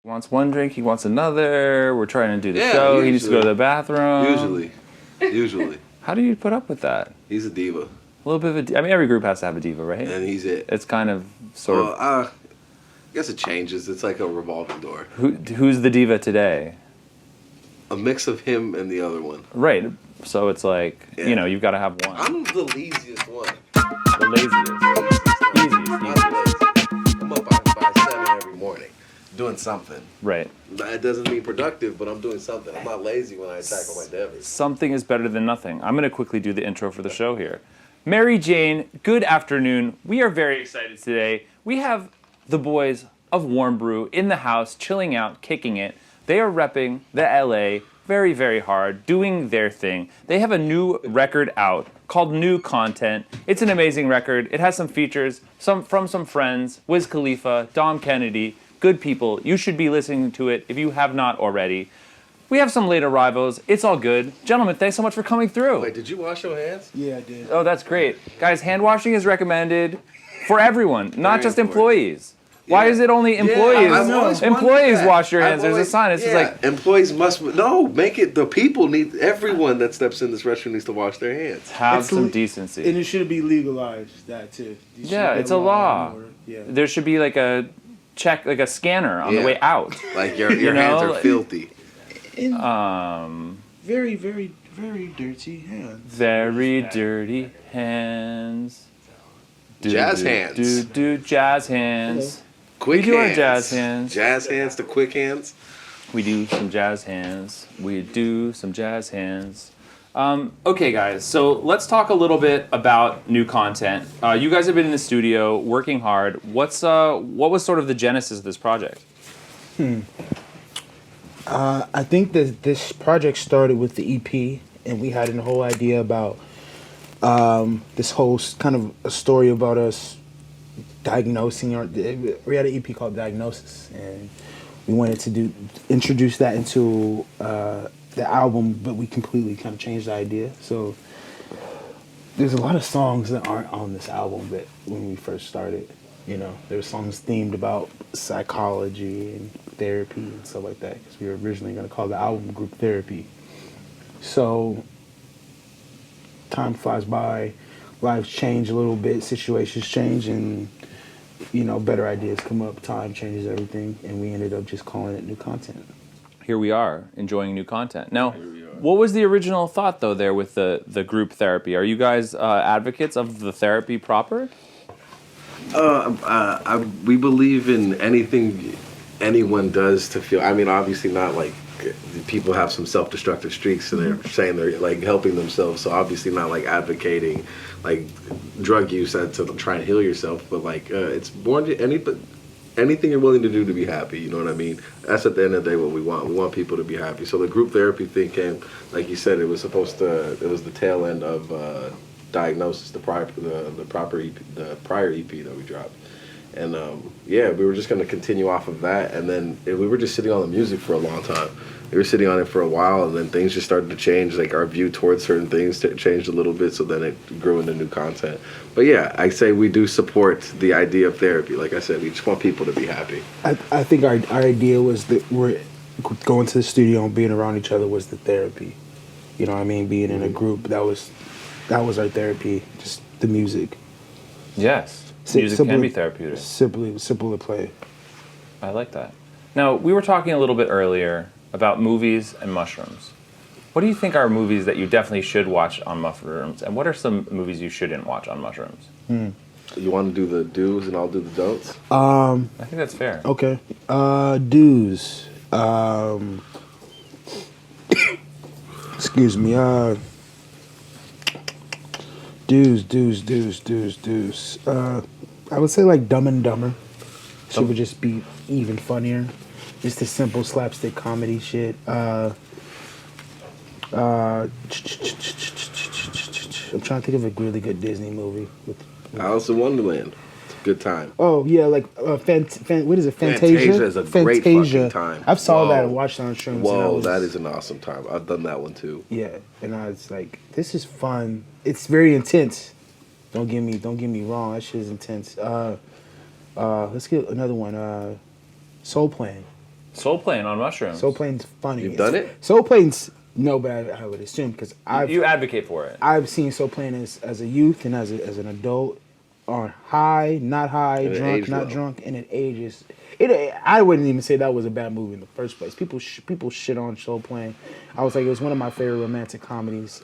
He wants one drink, he wants another. We're trying to do the show. He needs to go to the bathroom. Usually. How do you put up with that? He's a diva. A little bit of I mean, every group has to have a diva, right? And he's it. It's kind of, sort of... I guess it changes. It's like a revolving door. Who's the diva today? A mix of him and the other one. Right. So it's like, you've got to have one. I'm the laziest one. The laziest. Easiest. I'm up by 7 every morning doing something. Right. That doesn't mean productive, but I'm doing something. I'm not lazy when I tackle my endeavors. Something is better than nothing. I'm going to quickly do the intro for the show here. Mary Jane, good afternoon. We are very excited today. We have the boys of Warm Brew in the house, chilling out, kicking it. They are repping the LA very, very hard, doing their thing. They have a new record out called New Content. It's an amazing record. It has some features, from some friends, Wiz Khalifa, Dom Kennedy, good people. You should be listening to it if you have not already. We have some late arrivals. It's all good. Gentlemen, thanks so much for coming through. Wait, did you wash your hands? Yeah, I did. Oh, that's great. Guys, hand washing is recommended for everyone, not just employees. Why is it only employees? Employees wash your hands. There's a sign. It's just like employees must make it. The people need everyone that steps in this restroom needs to wash their hands. Have some decency. And it should be legalized. That too. Yeah, it's a law. Yeah. There should be like a check, like a scanner on the way out. Like your hands are filthy. Very, very, very dirty hands. Very dirty hands. Jazz hands. Jazz hands. Hello. Quick we do hands. Our jazz hands. Jazz hands to quick hands. We do some jazz hands. Okay, guys, so let's talk a little bit about New Content. You guys have been in the studio working hard. What was sort of the genesis of this project? I think that this project started with the EP, and we had a whole idea about this whole kind of a story about us diagnosing. We had an EP called Diagnosis, and we wanted to introduce that into the album, but we completely kind of changed the idea. So there's a lot of songs that aren't on this album, but when we first started, there were songs themed about psychology and therapy and stuff like that, because we were originally going to call the album Group Therapy. So time flies by, lives change a little bit, situations change, and better ideas come up, time changes everything, and we ended up just calling it New Content. Here we are, enjoying New Content. Now, what was the original thought, though, there with the group therapy? Are you guys advocates of the therapy proper? We believe in anything anyone does to feel. I mean, obviously not like people have some self-destructive streaks, and they're saying they're like helping themselves. So obviously not like advocating like drug use to try and heal yourself, but like it's born to anything you're willing to do to be happy. You know what I mean? That's at the end of the day what we want. We want people to be happy. So the group therapy thing came, like you said, it was the tail end of Diagnosis, the prior EP that we dropped. And we were just going to continue off of that, and then we were just sitting on the music for a long time. We were sitting on it for a while, and then things just started to change. Like our view towards certain things changed a little bit, so then it grew into New Content. But yeah, I say we do support the idea of therapy. Like I said, we just want people to be happy. I think our idea was that we're going to the studio and being around each other was the therapy. You know what I mean? Being in a group, that was our therapy, just the music. Yes. Music can be therapeutic. Simple to play. I like that. Now, we were talking a little bit earlier about movies and mushrooms. What do you think are movies that you definitely should watch on mushrooms, and what are some movies you shouldn't watch on mushrooms? You want to do the do's and I'll do the don'ts? I think that's fair. Okay. Do's. Excuse me. Do's. I would say like Dumb and Dumber. She would just be even funnier. Just the simple slapstick comedy shit. I'm trying to think of a really good Disney movie. Alice in Wonderland. It's a good time. Oh yeah, like what is it? Fantasia. Fantasia is a great fucking time. I saw that and watched it on shrooms. Whoa, that is an awesome time. I've done that one too. Yeah, and I was like, this is fun. It's very intense. Don't get me wrong. That shit is intense. Let's get another one. Soul Plane. Soul Plane on mushrooms. Soul Plane's funny. You've done it? Soul Plane's no, but I would assume because You advocate for it. I've seen Soul Plane as a youth and as an adult on high, not high, And it drunk, aged not well. drunk, and it ages. I wouldn't even say that was a bad movie in the first place. People shit on Soul Plane. I was like, it was one of my favorite romantic comedies.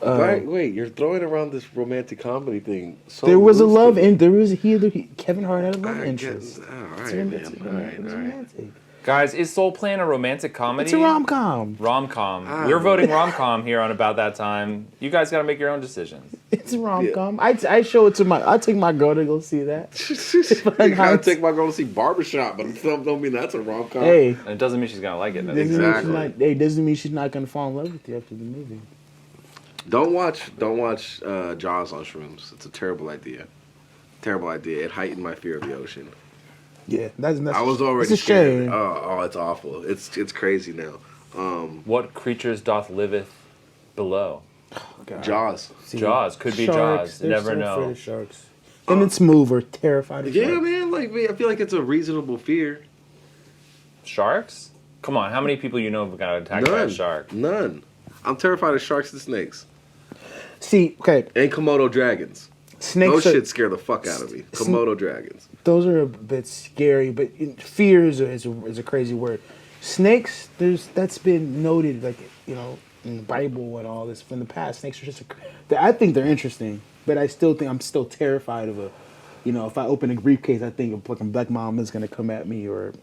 Wait, you're throwing around this romantic comedy thing. So there was a loosely. love, and there was Kevin Hart had a love interest. All right, It's man. romantic. All right, It's all right. romantic. Guys, is Soul Plane a romantic comedy? It's a rom-com. Rom-com. Ah, We're man. voting rom-com here on About That Time. You guys got to make your own decisions. It's a rom-com. I show it to I take my girl to go see that. I gotta take my girl to see Barbershop, but don't mean that's a rom-com. Hey, And it doesn't mean she's going to like it. doesn't mean she's not gonna fall in love with you after the movie. Don't watch Jaws on shrooms. It's a terrible idea. Terrible idea. It heightened my fear of the ocean. Yeah, that's I was already it's a scared. shame. Oh, it's awful. It's crazy now. What creatures doth liveth below? God. Jaws. See, Jaws. Could be sharks, Jaws. they're Never so know. afraid of sharks. Them and Smooth are terrified of Yeah, sharks. man. Like, I feel like it's a reasonable fear. Sharks? Come on, how many people you know have got attacked by a shark? None. I'm terrified of sharks and snakes See, okay, and Komodo dragons. snakes. Those are, shit scare the fuck out of me. Komodo dragons. Those are a bit scary, but fear is a crazy word. Snakes, that's been noted, like in the Bible and all this from the past. Snakes are I think they're interesting, but I still think I'm still terrified of if I open a briefcase, I think a fucking black mom is gonna come at me or.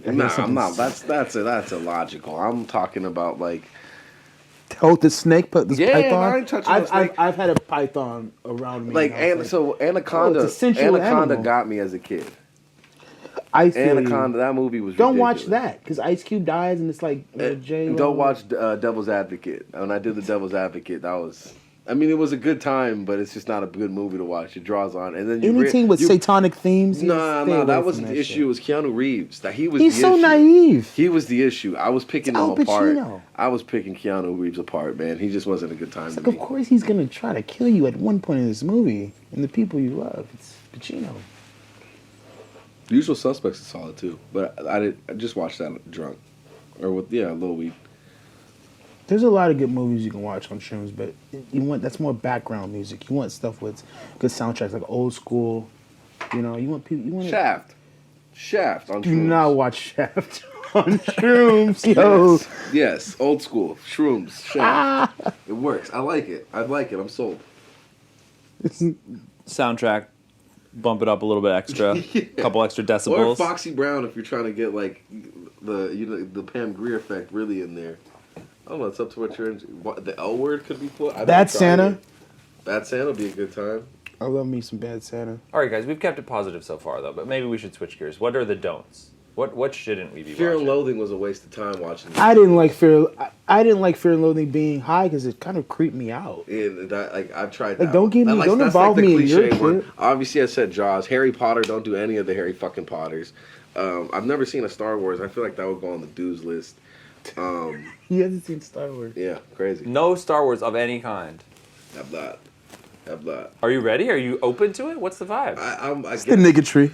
Nah, I'm not. That's illogical. I'm talking about like. Hold the snake, put this Yeah, python. I ain't touching no snake. I've had a python around me. Like, and I was Anaconda. Oh, it's a sensual Anaconda animal. got me as a kid. I feel you. Anaconda, that movie was Don't ridiculous. watch that because Ice Cube dies and it's like J. And don't watch Devil's Advocate. When I did the Devil's Advocate, that was. I mean, it was a good time, but it's just not a good movie to watch. It draws on, and then anything with satanic themes. No, that wasn't the issue. It was Keanu Reeves. That he was. He's the so issue. naive. He was the issue. I was picking It's him Al apart. Pacino. I was picking Keanu Reeves apart, man. He just wasn't a good time to Like, me. of course he's gonna try to kill you at one point in this movie, and the people you love. It's Pacino. The Usual Suspects is solid too, but I just watched that drunk, or with a little weed. There's a lot of good movies you can watch on shrooms, but that's more background music. You want stuff with good soundtracks, like old school. You want people. You want Shaft on Do shrooms. not watch Shaft on shrooms, yo. Yes, old school shrooms. Shaft. It works. I like it. I'm sold. Soundtrack, bump it up a little bit extra, a couple extra Or decibels. Foxy Brown if you're trying to get like the Pam Grier effect really in there. I don't know. It's up to what you're into. The L word could be put. Bad Santa. Bad Santa would be a good time. I love me some Bad Santa. All right, guys, we've kept it positive so far, though, but maybe we should switch gears. What are the don'ts? What shouldn't we be Fear watching? and Loathing was a waste of time watching. I didn't like Fear. I didn't like Fear and Loathing being high because it kind of creeped me out. And that, I've tried. Like, that don't one. give me- don't that's involve the me in your cliche one. shit. Obviously, I said Jaws. Harry Potter. Don't do any of the Harry fucking Potters. I've never seen a Star Wars. I feel like that would go on the dues list. He hasn't seen Star Wars. Yeah, crazy. No Star Wars of any kind. Have not. Are you ready? Are you open to it? What's the vibe? I It's the nigga tree.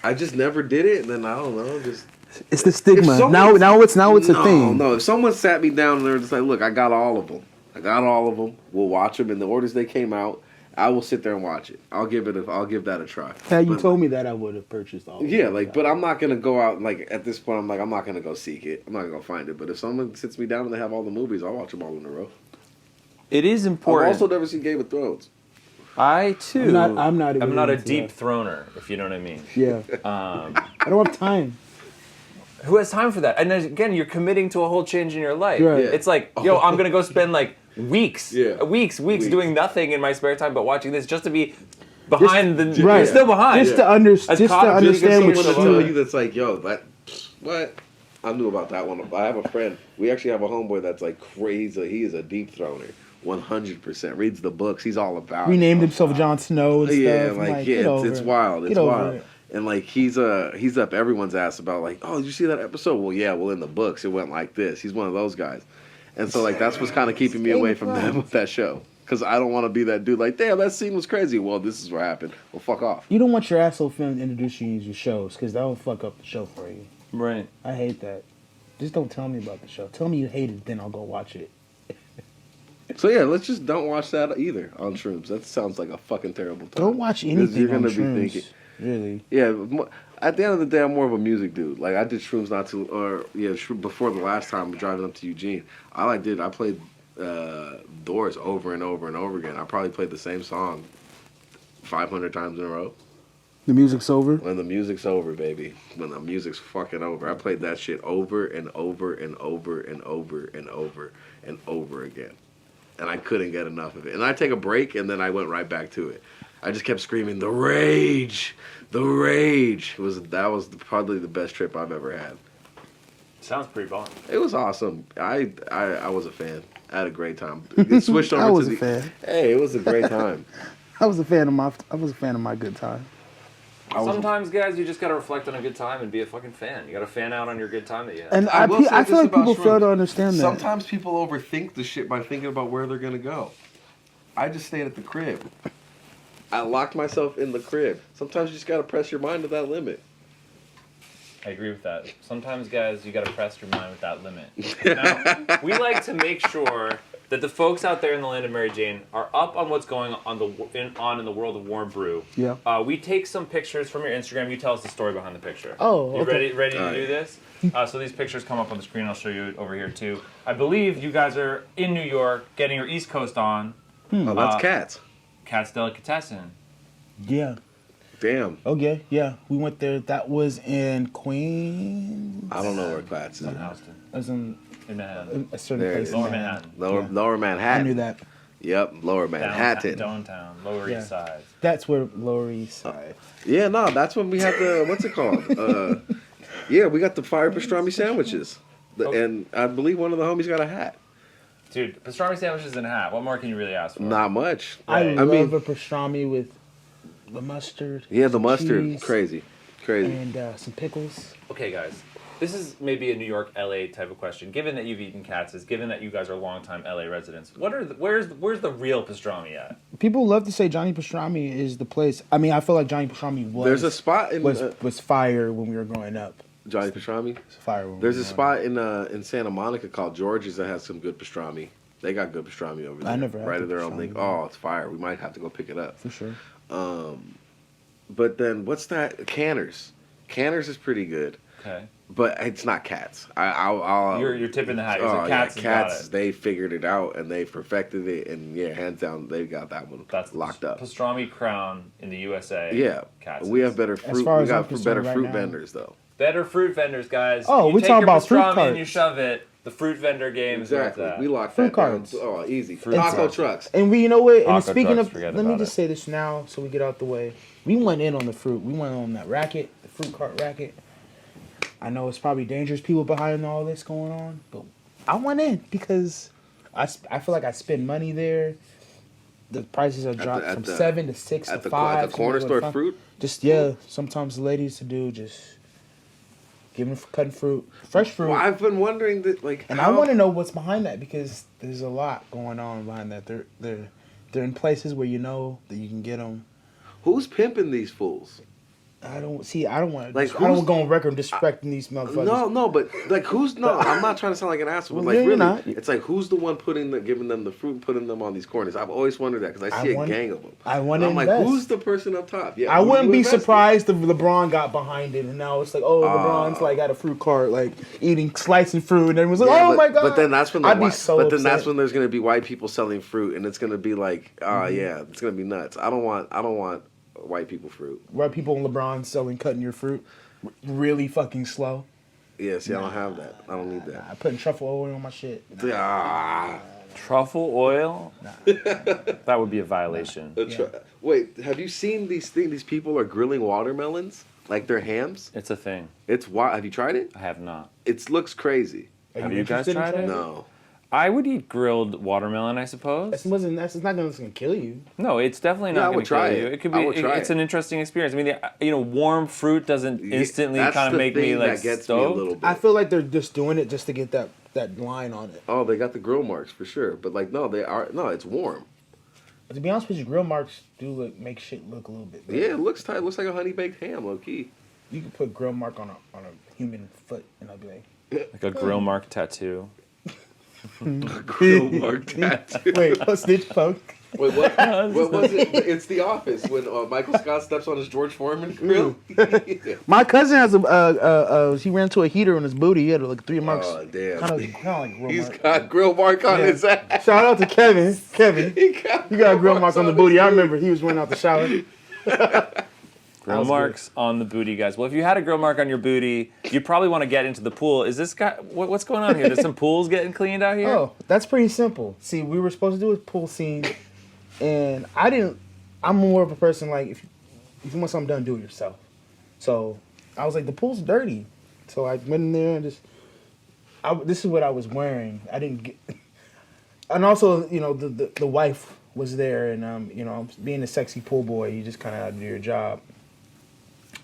I just never did it, and then I don't know. Just It's the stigma. If Now someone- it's a thing. No, if someone sat me down and they're just like, look, I got all of them. We'll watch them in the orders they came out. I will sit there and watch it. I'll give that a try. Had you But- told me that, I would have purchased all. Yeah, of them. but I'm not gonna go out at this point. I'm not gonna go seek it. I'm not gonna go find it. But if someone sits me down and they have all the movies, I'll watch them all in a row. It is I've important. also never seen Game of Thrones. I too. I'm not I'm not a into deep that. throner, if you know what I mean. Yeah. I don't have time. Who has time for that? And then, again, you're committing to a whole change in your life. Right. Yeah. It's like, yo, I'm gonna go spend like weeks Weeks. doing nothing in my spare time but watching this just to be behind the. Right. You're still behind. Just to understand caught- Just what someone you're to tell doing. you that's like, yo, what? I knew about that one. I have a friend. We actually have a homeboy that's like crazy. He is a deep throner. 100%. Reads the books. He's all about it. Renamed himself Jon Snow and Yeah, stuff. like, get yeah, over it's it. wild. Get It's over wild. it. And like he's up everyone's ass about like, oh, did you see that episode? Well, yeah, in the books it went like this. He's one of those guys. And so like that's what's kind of keeping me away from them with that show. Because I don't want to be that dude like, damn, that scene was crazy. Well, this is what happened. Well, fuck off. You don't want your asshole film to introduce you to your shows because that will fuck up the show for you. Right. I hate that. Just don't tell me about the show. Tell me you hate it, then I'll go watch it. So yeah, let's just don't watch that either on shrooms. That sounds like a fucking terrible time. Don't watch anything You're gonna on shrooms. be thinking, Really. yeah. At the end of the day, I'm more of a music dude. Like I did shrooms before the last time driving up to Eugene. I played Doors over and over and over again. I probably played the same song 500 times in a row. The music's over? When the music's over, baby. When the music's fucking over. I played that shit over and over and over and over and over and over again. And I couldn't get enough of it. And I'd take a break, and then I went right back to it. I just kept screaming, the rage! The rage! That was probably the best trip I've ever had. Sounds pretty bomb. It was awesome. I was a fan. I had a great time. It switched over I was to a fan. Hey, it was a great time. I was a fan of my good time. Sometimes, guys, you just gotta reflect on a good time and be a fucking fan. You gotta fan out on your good time that you had. And I will say I this feel like about people fail shrooms. to understand that. Sometimes people overthink the shit by thinking about where they're gonna go. I just stayed at the crib. I locked myself in the crib. Sometimes you just gotta press your mind to that limit. I agree with that. Sometimes, guys, you gotta press your mind with that limit. Now, we like to make sure that the folks out there in the land of Mary Jane are up on what's going on in the world of Warm Brew. Yeah. We take some pictures from your Instagram. You tell us the story behind the picture. Oh, You okay. ready to do this? So these pictures come up on the screen. I'll show you over here too. I believe you guys are in New York, getting your East Coast on. Oh, that's cats. Cat's Delicatessen. Yeah. Damn. Okay, yeah. We went there. That was in Queens. I don't know where cats is. In Houston. It was in In Manhattan. a certain There it place. is. in Lower Manhattan. Manhattan. Lower I Manhattan. knew that. Yep, Lower Manhattan. Downtown. Lower Yeah. East Side. That's where Lower East Side. Yeah, no, that's when we had the what's it called? Yeah, we got the fire pastrami sandwiches, and I believe one of the homies got a hat. Dude, pastrami sandwiches and a hat. What more can you really ask for? Not much. I Right. love a pastrami with the mustard. Yeah, the some mustard, cheese, crazy. And some pickles. Okay, guys. This is maybe a New York, LA type of question. Given that you've eaten Katz's, given that you guys are longtime LA residents, where's the real pastrami at? People love to say Johnny Pastrami is the place. I mean, I feel like Johnny Pastrami There's a spot in was fire when we were growing up. Johnny Pastrami. It's fire. When There's we a were growing spot in Santa Monica called George's that has some good pastrami. They got good pastrami over there. I never had right the at their own pastrami link. there. Oh, it's fire. We might have to go pick it up. up. For sure. But then what's that? Canners. Canners is pretty good, Okay. but it's not Cats. I'll You're tipping the hat. Oh, You're Katz's yeah, got Cats. it. They figured it out and they perfected it, and yeah, hands down, they got that one That's locked up. Pastrami crown in the USA. Yeah, Katz's. we have better fruit. far We as I'm got concerned better right fruit now. vendors though. Better fruit vendors, guys. Oh, You we take talking your about fruit pastrami and you carts. shove it. The fruit vendor game is where it's Exactly. at. We locked Fruit that carts. down. Oh, easy. Fruit Taco carts. trucks. And we, you know what? And Taco speaking trucks, of, forget let me about just it. say this now, so we get out the way. We went in on the fruit. We went on that racket, the fruit cart racket. I know it's probably dangerous people behind all this going on, but I went in because I feel like I spend money there. The prices are dropped at from the- 7 to 6 At to the 5. corner store fruit. Just sometimes the ladies to do just giving cutting fruit, fresh fruit. Well, I've been wondering that, like, And I want to know what's behind that because there's a lot going on behind that. They're in places where you know that you can get them. who's pimping these fools. I don't want Like, to. I don't who's- go on record disrespecting these motherfuckers. No, but like, who's no? I'm not trying to sound like an asshole. But Well, like, you're really, not. it's like who's the one giving them the fruit, and putting them on these corners? I've always wondered that because I see a gang of them. I want And to I'm like, invest. who's the person up top? Yeah, I who wouldn't you be invested? surprised if LeBron got behind it, and now it's like, oh, LeBron's like at a fruit cart, like eating, slicing fruit, and everyone's like, Yeah, oh but, my god. But then that's when I'd be so But then upset. that's when there's gonna be white people selling fruit, and it's gonna be like, yeah, it's gonna be nuts. I don't want white people fruit. Where people in LeBron selling, cutting your fruit, really fucking slow. Yeah, see, I don't have that. I don't need I that. putting truffle oil on my shit. Ah. Truffle oil? That would be a violation. Wait, have you seen these things? These people are grilling watermelons like they're hams. It's a thing. It's wild. Have you tried it? I have not. It looks crazy. Are Have you guys interested in tried trying it? No. I would eat grilled watermelon, I suppose. That's not gonna kill you. No, it's definitely Yeah, I not would going to try kill you. it. It could I be. would try It's it. an interesting experience. I mean, warm fruit doesn't instantly That's kind of the make me thing like that gets stoked. me a little bit. I feel like they're just doing it just to get that line on it. Oh, they got the grill marks for sure, but like no, they are no. It's warm. To be honest with you, grill marks do make shit look a little bit better. Yeah, it looks tight. It looks like a honey baked ham, low key. You could put grill mark on a human foot, and I'll be like, Like a grill mark tattoo. Grill mark tattoo. wait, what's snitch punk? Wait, what? What was it? It's The Office when Michael Scott steps on his George Foreman grill. My cousin has he ran to a heater on his booty. He had like 3 marks. Oh damn! Kind of like grill He's mark. got grill mark on his ass. Shout out to Kevin. Kevin, He got you got a grill mark marks on the his booty. I remember he was running out the shower. Grill marks on the booty, guys. Well, if you had a grill mark on your booty, you'd probably want to get into the pool. Is this guy? What's going on here? There's some pools getting cleaned out here. Oh, that's pretty simple. See, we were supposed to do a pool scene, and I didn't. I'm more of a person like if you want something done, do it yourself. So I was like, the pool's dirty. So I went in there and this is what I was wearing. I didn't get, and also the wife was there, and being a sexy pool boy, you just kind of had to do your job.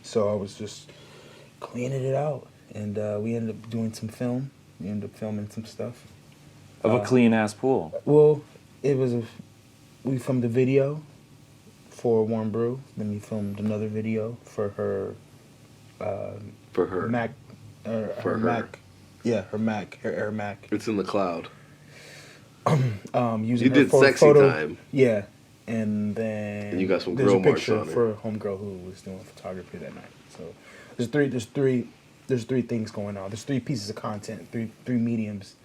So I was just cleaning it out, and we ended up doing some film. We ended up filming some stuff. Of a clean ass pool. Well, we filmed a video for Warm Brew. Then we filmed another video for her. For her. Mac. For her. Mac. Yeah, her Mac. Her Air Mac. It's in the cloud. Using You her did sexy photo. time. Yeah, and then And you got some there's grill a marks picture on it. for a homegirl who was doing photography that night. So there's three things going on. There's 3 pieces of content, three mediums.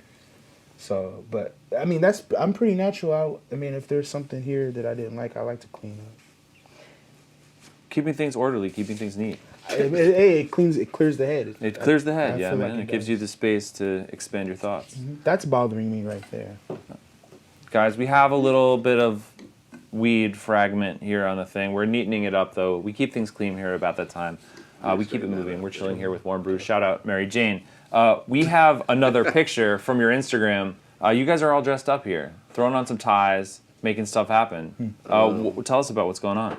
So, but I mean I'm pretty natural. I mean, if there's something here that I didn't like, I like to clean up. Keeping things orderly, keeping things neat. It clears the head. It clears the head, I yeah, feel man. like It it gives does. you the space to expand your thoughts. That's bothering me right there. Guys, we have a little bit of weed fragment here on the thing. We're neatening it up, though. We keep things clean here about that time. We keep it moving. We're chilling here with Warm Brew. Shout out Mary Jane. We have another picture from your Instagram. You guys are all dressed up here, throwing on some ties, making stuff happen. Tell us about what's going on.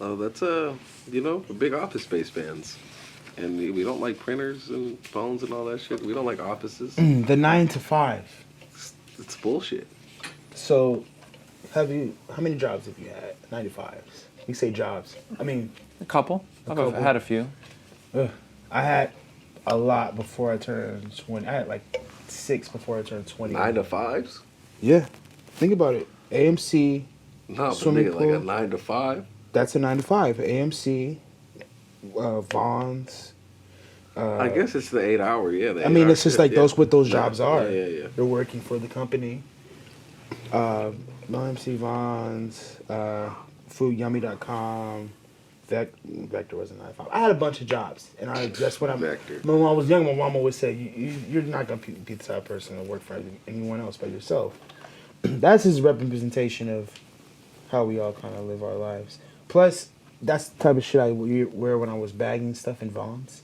Oh, that's a big office space fans. And we don't like printers and phones and all that shit. We don't like offices. The 9 to 5. It's bullshit. So, how many jobs have you had? 9 to 5s. We say jobs. I mean, A couple. I've couple. had a few. I had a lot before I turned 20. I had like 6 before I turned 20. 9 to 5s? Yeah. Think about it. AMC, No, but Swimming nigga, like a pool. 9 to 5? that's a 9 to 5. AMC, Vaughn's. I guess it's the 8 hour, yeah. I mean, it's just like those what those jobs are. Yeah. They're working for the company. AMC, Vaughn's, FoodYummy.com. Vector was a 9 to 5. I had a bunch of jobs, and that's what I'm. Vector. When I was young, my mom always said, "You're not gonna be the type of person to work for anyone else but yourself." That's his representation of how we all kind of live our lives. Plus, that's the type of shit I wear when I was bagging stuff in Vaughn's.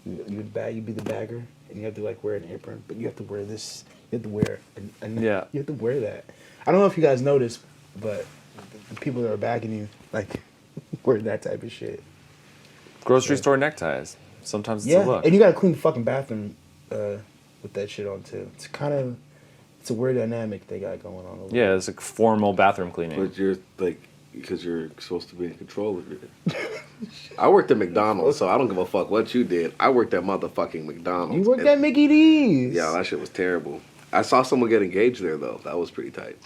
You'd be the bagger, and you have to like wear an apron, but you have to wear this. You have to wear, Yeah. You have to wear that. I don't know if you guys noticed, but the people that are bagging you like wear that type of shit. Grocery store neckties. Sometimes it's a look. And you gotta clean the fucking bathroom with that shit on too. It's a weird dynamic they got going on. Over Yeah, it's like formal bathroom cleaning. But you're like, because you're supposed to be in control of it. I worked at McDonald's, so I don't give a fuck what you did. I worked at motherfucking McDonald's. You worked at Mickey D's. Yeah, that shit was terrible. I saw someone get engaged there, though. That was pretty tight.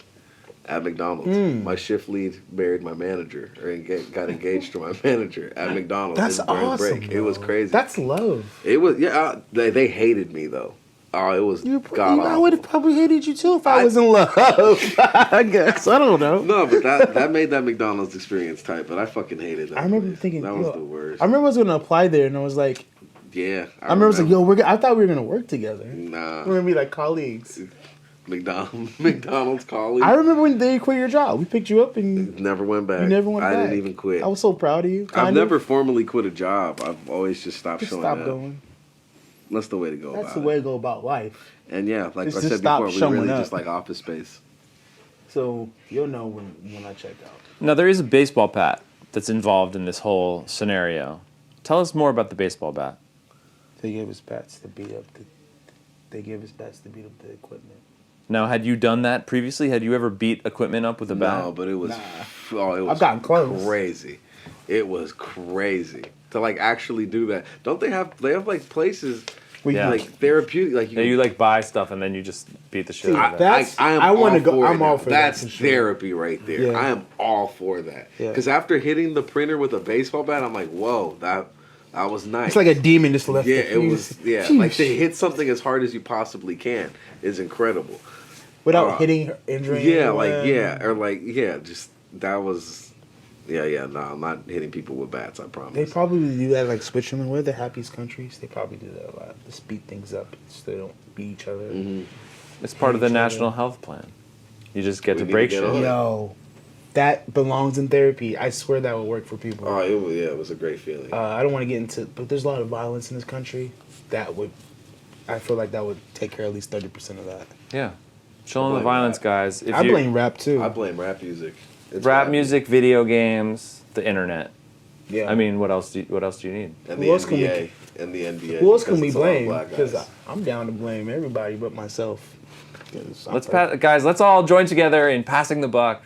At McDonald's. My shift lead married my manager, or got engaged to my manager at McDonald's. That's during awesome. break. It was crazy. That's love. It was, yeah, they hated me, though. Oh, it was god I would have probably hated you too if I was in love. I guess. I don't know. No, but that made that McDonald's experience tight, but I fucking hated that. I remember place. thinking that was the worst. I remember I was gonna apply there, and I was like, Yeah, I remember I was like, yo, I thought we were gonna work together. Nah, We're gonna be like colleagues. McDonald's colleague. I remember when they quit your job. We picked you up and Never went back. you never went I back. didn't even quit. I was so proud of you. I've never formally quit a job. I've always just stopped Just showing stop up. going. That's the way to go. That's about the it. way to go about life. And yeah, like Just I to said stop before, we showing really up. just like Office Space. So you'll know when I check out. Now, there is a baseball bat that's involved in this whole scenario. Tell us more about the baseball bat. They gave us bats to beat up the equipment. Now, had you done that previously? Had you ever beat equipment up with a bat? No, but it was. Nah. Oh, it was I've gotten close. crazy. It was crazy to like actually do that. Don't they have? They have like places. Yeah. Like therapeutic, like Yeah, you like buy stuff and then you just beat the shit See, out of it. That's I want to all go. for I'm it all now. for That's that. For sure. therapy right there. Yeah. I am all for that. Yeah. Because after hitting the printer with a baseball bat, I'm like, whoa, that was nice. It's like a demon just left. yeah, the it was. fuse. Yeah, like to hit something as hard as you possibly can is incredible. Without hitting her, injuring. Yeah, anyone. like or like just that was. Yeah. No, I'm not hitting people with bats. I promise. They probably do that like Switzerland. We're the happiest countries. They probably do that a lot. Just speed things up so they don't beat each other. Mm-hmm. It's part of the each other. national health plan. You just get We to need break to get shit. on it. Yo, that belongs in therapy. I swear that would work for people. Oh, it was a great feeling. I don't want to get into, but there's a lot of violence in this country. I feel like that would take care of at least 30% of that. Yeah. Chill on the blame violence, rap. guys. If I you- blame rap too. I blame rap music. It's rap music, video games, the internet. Yeah. I mean, what else do you need? and Who the else can we- NBA and the NBA. who else can because we it's all blame? black Because guys. I'm down to blame everybody but myself. 'Cause I'm Guys, let's all join together in passing the buck.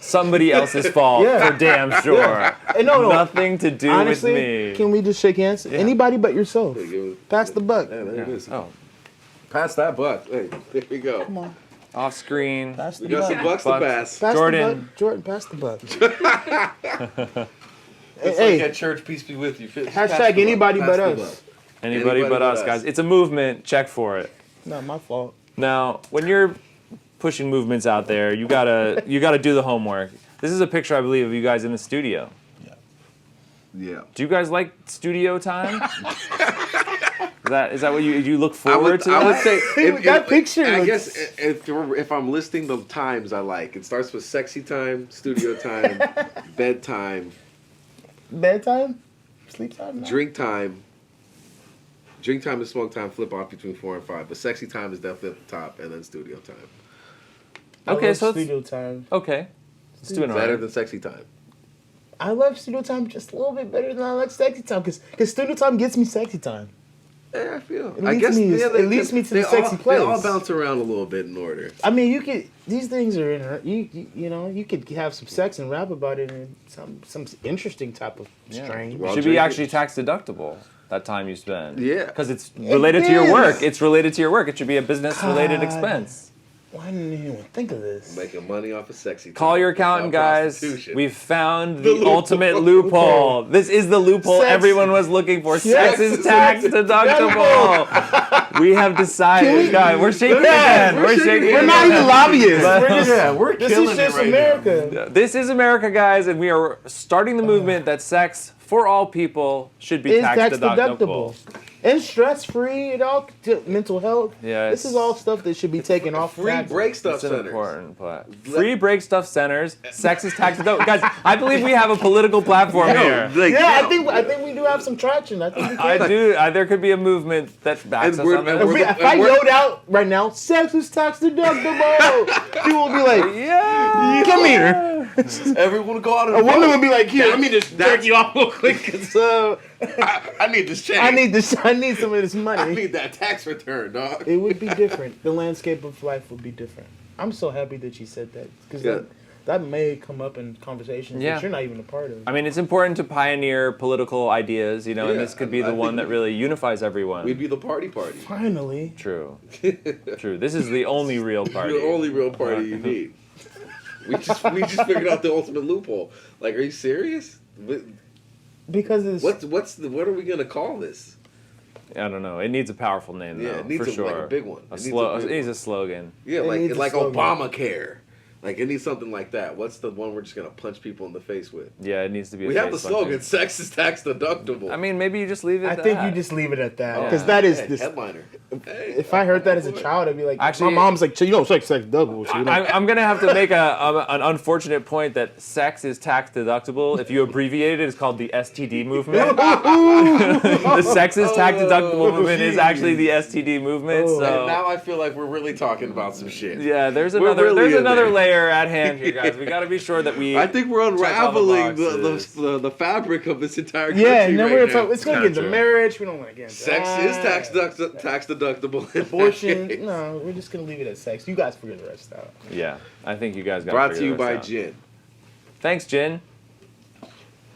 Somebody else's fault Yeah. for damn sure. No. Nothing to do Honestly, with me. can we just shake hands? Anybody but yourself. There you go. Pass the buck. Yeah, there it is. Oh, Pass that buck. Hey, there we go. Come on. off screen. Pass the We got buck. some bucks to Bucks. pass. Pass Jordan. the buck. Jordan, pass the buck. It's Hey. like at church, peace be with you. Just pass Hashtag the anybody buck. but Pass the us. buck. Anybody but us, guys. It's a movement. Check for it. Not my fault. Now, when you're pushing movements out there, you gotta do the homework. This is a picture, I believe, of you guys in the studio. Yeah. Do you guys like studio time? Is that what you look forward to? I would that? say That picture I looks- guess if I'm listing the times I like, it starts with sexy time, studio time, bedtime, Bedtime? Sleep time? No. drink time. Drink time and smoke time flip off between 4 and 5, but sexy time is definitely at the top, and then studio time. I Okay, love so it's- studio time. Okay, let's do it. Better than sexy time. I love studio time just a little bit better than I like sexy time because studio time gets me sexy time. Yeah, I feel. It I leads guess me- yeah, it leads me to the sexy They all place. bounce around a little bit in order. I mean, you could these things are in you know you could have some sex and rap about it in some interesting type of strain. Well, Should be drink actually it. tax deductible. That time you spend. Yeah. Because it's related to your is. work. It's related to your work. It should be a business related God. expense. Why didn't anyone think of this? Making money off of sexy time. Call your accountant, without guys. prostitution. We've found The the loophole. ultimate loophole. This is the loophole Sex- everyone was looking for. Sex Sex is is tax deductible. We have decided. God, we're shaking again. We're shaking We're not even again. lobbyists. But- We're just, we're this killing is just it right America. This is America, guys, and we are starting the movement that sex for all people should be It's tax tax deductible. And stress free. It all mental health. Yeah, This is all stuff that should be taken off. Free taxes. break stuff It's an centers. important part. Free break stuff centers. Sex is tax deductible. Guys, I believe we have a political platform here. Like, Yeah, I think we do have some traction. I think we can. I do. There could be a movement that backs And us we're- on and that. we're- If I yelled out right now, sex is tax deductible. People will be like, Yeah. come here. Everyone would go out and A woman vote. would be like, here, let me just jerk That's- you off real quick. 'Cause, I need this change. I need some of this I money. need that tax return, dog. It would be different. The landscape of life would be different. I'm so happy that you said that because Yeah. that may come up in conversations Yeah. that you're not even a part of. I mean, it's important to pioneer political ideas, and Yeah, this could be I the think one that really unifies everyone. We'd be the party. Finally, True. True. This is the only real party. The only real party you need. We just figured out the ultimate loophole. Like, are you serious? because it's What are we gonna call this? I don't know. It needs a powerful name, Yeah, though, it needs for a, sure. like, a big one. A It needs a slow. big It needs one. a slogan. Yeah, It needs a like slogan. Obamacare. Like, it needs something like that. What's the one we're just gonna punch people in the face with? Yeah, it needs to be. We a have the face punching. slogan: "Sex is tax deductible." I mean, maybe you just leave it. I at think that. you just leave it at that Yeah. because that is Hey, this. headliner. Hey, If I heard that as a child, I'd be like, Actually- my mom's like, sex double. So I'm gonna have to make an unfortunate point that sex is tax deductible. If you abbreviate it, it's called the STD movement. The sex is tax deductible movement is actually the STD movement. Oh. So and now I feel like we're really talking about some shit. yeah, there's We're another really in layer layer at hand here, guys. We got to be sure that we. I think we're check all the unraveling boxes. the fabric of this entire country. Yeah, and then right we're now. gonna talk. It's gonna get into true. marriage. We don't want to get into Sex that. is tax deductible. Abortion. No, we're just gonna leave it at sex. You guys figure the rest out. Yeah, I think you guys got. Brought to you by gin. Thanks, Jin.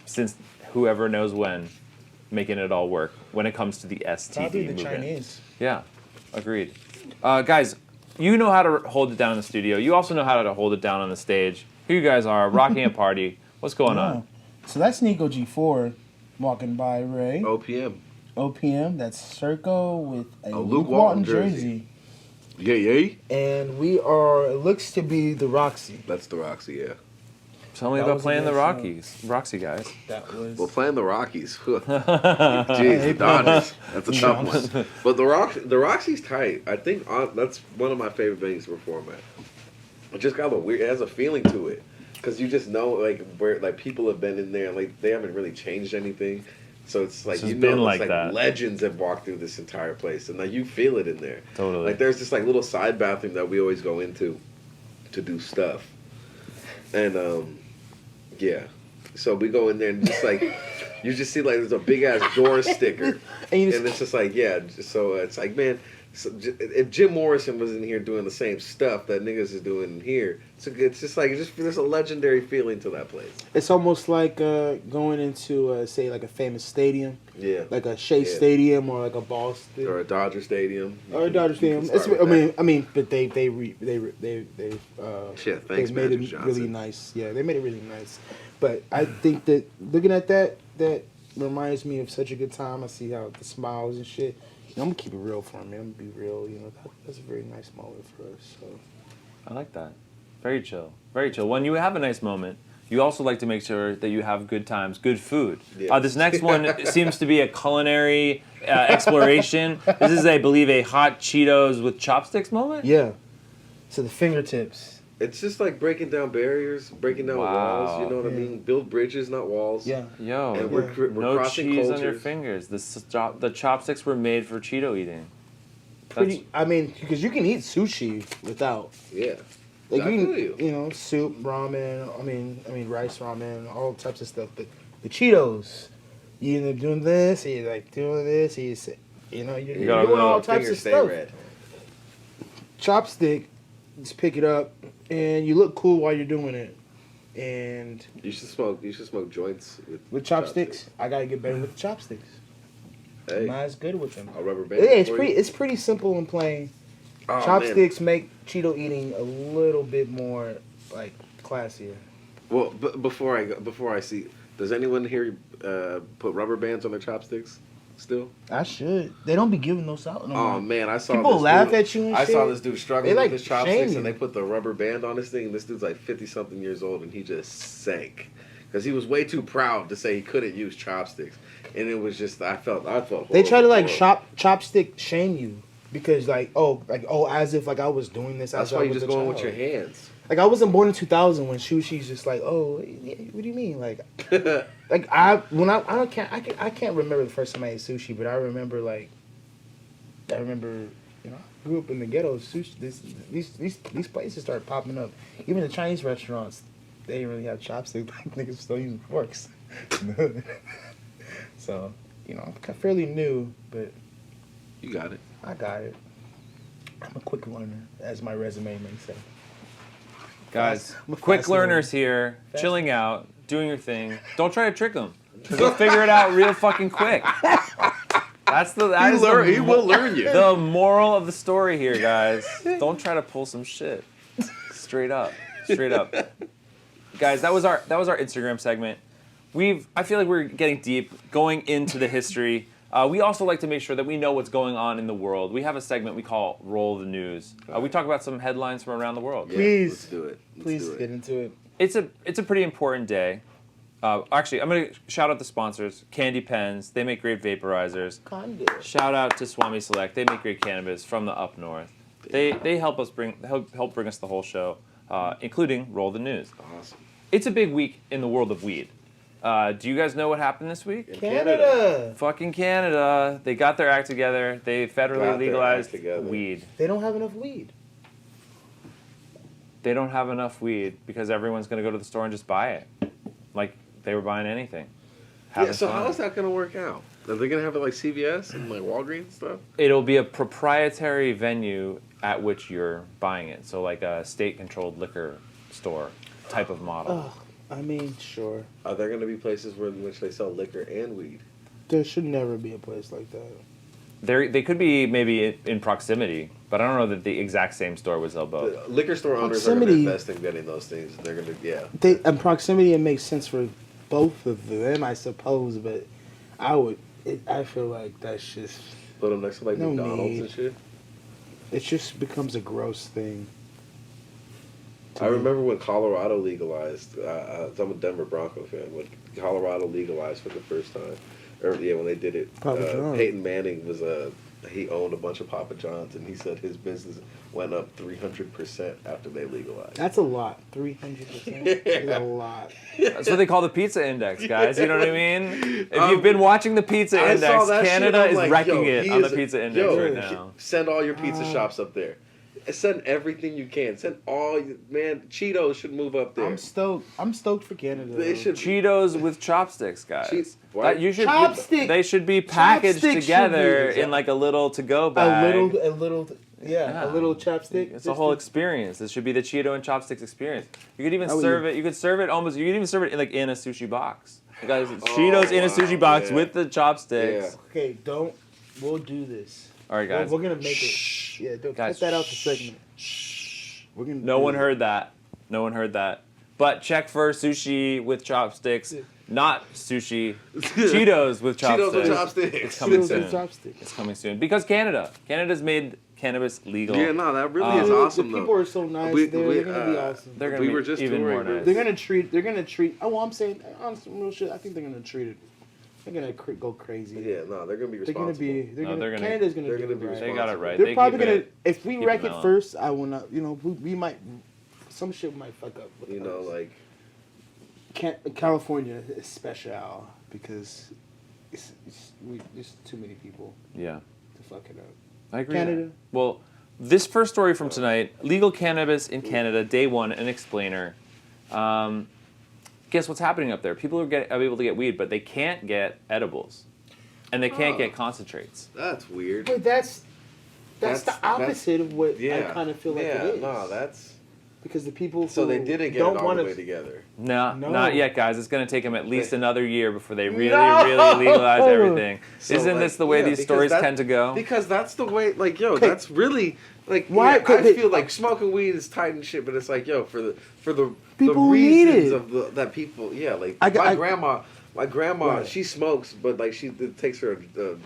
Since whoever knows when, making it all work when it comes to the STD Probably the movement. Chinese. Yeah, agreed. Guys, you know how to hold it down in the studio. You also know how to hold it down on the stage. Here you guys are, rocking a party. What's going on? So that's Nico G4 walking by Ray. OPM. OPM. That's Circo with a Luke Walton jersey. Yay. And we are. It looks to be the Roxy. That's the Roxy, yeah. Tell me That about was playing the against, Roxy guys. That was. Well, playing the Rockies. Jeez, the Dodgers. That's a tough one. But the Roxy's tight. I think that's one of my favorite venues to perform at. It just got it has a feeling to it. Because you just know, like, where like people have been in there, like, they haven't really changed anything. So it's like, It's been like it's that. Legends have walked through this entire place. And like, you feel it in there. Totally. Like, there's this, like, little side bathroom that we always go into to do stuff. And, yeah. So we go in there and just, like, you just see, like, there's a big-ass door sticker. And it's just like, yeah. So it's like, man, so if Jim Morrison was in here doing the same stuff that niggas is doing here, it's just like, there's a legendary feeling to that place. It's almost like going into, say, like a famous stadium. Yeah. Like a Shea Stadium or like a Boston. Or a Dodger Stadium. Or a Dodger Stadium. It's, I mean, but they thanks, made Magic it Johnson. really nice. Yeah, they made it really nice. But I think that looking at that reminds me of such a good time. I see how the smiles and shit. You know, I'm gonna keep it real for me. I'm gonna be real. You know, that's a very nice moment for us. So I like that. Very chill. Very chill. When you have a nice moment, you also like to make sure that you have good times, good food. Yeah. This next one seems to be a culinary exploration. This is, I believe, a hot Cheetos with chopsticks moment? yeah. So the fingertips. It's just like breaking down barriers, breaking down walls, you know what I mean? Build bridges, not walls. Yeah. Yo, And we're no crossing cheese cultures. on your fingers. The chopsticks were made for Cheeto eating. Pretty. I mean, because you can eat sushi without. Yeah. Like I you feel can, you know, soup, ramen. I mean, rice ramen, all types of stuff. But the Cheetos, you end up doing this, or you like doing this, or you know, you're gotta doing all know, types of stay stuff. red. Chopstick, just pick it up, and you look cool while you're doing it. And You should smoke joints with chopsticks, I gotta get better with the chopsticks. Hey, I'm not as good with them. a rubber band. Yeah, it's for pretty. you? It's pretty simple and plain. Oh, man. Chopsticks make Cheeto eating a little bit more like classier. Well, before I see, does anyone here put rubber bands on their chopsticks still? I should. They don't be giving those out no more. Oh man, I saw People this laugh dude, at you and I shit. saw this dude struggling They, like, with his shame chopsticks, you. and they put the rubber band on his thing. And this dude's like 50-something years old, and he just sank because he was way too proud to say he couldn't use chopsticks, and it was just I felt horrible. They try to like chopstick shame you because like as if like I was doing this. That's as why I you're was just a going with child. your hands. Like I wasn't born in 2000 when sushi's just like, oh, what do you mean? Like I can't remember the first time I ate sushi, but I remember you know, I grew up in the ghetto. Sushi, these places started popping up. Even the Chinese restaurants, they didn't really have chopsticks. Like niggas still using forks. So you know, I'm fairly new, but You got it. I got it. I'm a quick learner, as my resume may say. Guys, I'm a quick fast learners here, chilling out, doing your thing. Don't try to trick them, because they'll figure it out real fucking quick. That is He will learn you. the moral of the story here, guys. Don't try to pull some shit. Straight up. Guys, that was our Instagram segment. I feel like we're getting deep, going into the history. We also like to make sure that we know what's going on in the world. We have a segment we call Roll the News. We talk about some headlines from around the world. Yeah, Please. let's do it. Please get into it. It's a pretty important day. Actually, I'm going to shout out the sponsors. Candy Pens, they make great vaporizers. Shout out to Swami Select, they make great cannabis from the up north. They help us bring us the whole show, including Roll the News. Awesome. It's a big week in the world of weed. Do you guys know what happened this week? In Canada. Fucking Canada. They got their act together. They federally Got their act legalized together. weed. They don't have enough weed. They don't have enough weed because everyone's going to go to the store and just buy it. Like they were buying anything. Having so fun. how is that gonna work out? Are they gonna have it like CVS and like Walgreens and stuff? It'll be a proprietary venue at which you're buying it. So like a state-controlled liquor store type of model. I mean, sure. Are there gonna be places in which they sell liquor and weed? There should never be a place like that. They could be maybe in proximity, but I don't know that the exact same store would sell both. The liquor store owners are gonna Proximity- invest in getting those things. They're gonna, yeah. In proximity, it makes sense for both of them, I suppose. But I feel like that's just Put them next to like No McDonald's need. and shit. it just becomes a gross thing. I remember when Colorado legalized. I'm a Denver Bronco fan. When Colorado legalized for the first time, or yeah, when they did it, Papa John. Peyton Manning was he owned a bunch of Papa John's, and he said his business went up 300% after they legalized. That's a lot. 300% is a lot. That's what they call the pizza index, guys. You know what I mean? If you've been watching the pizza I saw index, that shit, Canada I'm is like, wrecking yo, it he on the is- pizza index yo, right now. Send all your pizza shops up there. Send everything you can. Send man. Cheetos should move up there. I'm stoked for Canada. They though. should. Cheetos with chopsticks, guys. What? You should. Chopstick. They should be packaged Chopsticks should together be- in like a little to-go bag. a little chopstick. It's a whole experience. This should be the Cheeto and chopsticks experience. You could even How would serve you- it. You could serve it almost. You could even serve it in a sushi box. You guys, it's Cheetos in a sushi box yeah. with the chopsticks. Yeah. Okay, we'll do this. All right, guys. We're gonna make it. Yeah, don't Guys, cut that out the segment. We're gonna. No do one it. heard that. No one heard that. But check for sushi with chopsticks, not sushi. Cheetos with chopsticks. Cheetos with chopsticks. It's coming Cheetos soon. and chopsticks. It's coming soon because Canada's made cannabis legal. Yeah, no, that really is The awesome people though. are so nice. We- They're gonna be awesome. They're gonna We be were just even touring, more man. nice. They're gonna treat. Oh, well, I'm saying on some real shit. I think they're gonna treat it. They're gonna go crazy. Yeah, no, they're gonna be They're gonna responsible. be. No, they're gonna- Canada's gonna they're do gonna it be right. They got it right. They're They probably keep gonna. it- If we keep wreck it it mellow. first, I will not. We might. Some shit might fuck up. With You know, us. like California is special because there's too many people Yeah, to fuck it up. I agree. Canada. Well, this first story from tonight: legal cannabis in Canada, day one, an explainer. Guess what's happening up there? People are able to get weed, but they can't get edibles, and they can't get concentrates. that's weird. But that's That's- the opposite of what Yeah, I kind of feel like yeah, it is. no, that's because the people so who they didn't get don't it all want the way together. No, No. not yet, guys. It's going to take them at least another year before they really, No! really legalize everything. So, Isn't like, this the way yeah, these because stories that- tend to go? Because that's the way, like, yo, Okay. that's really like. Why- Yeah, I okay, feel like smoking weed is tight and shit, but it's like, yo, for the People who need reasons it. of that people, yeah, like I got- my grandma, Right. she smokes, but like it takes her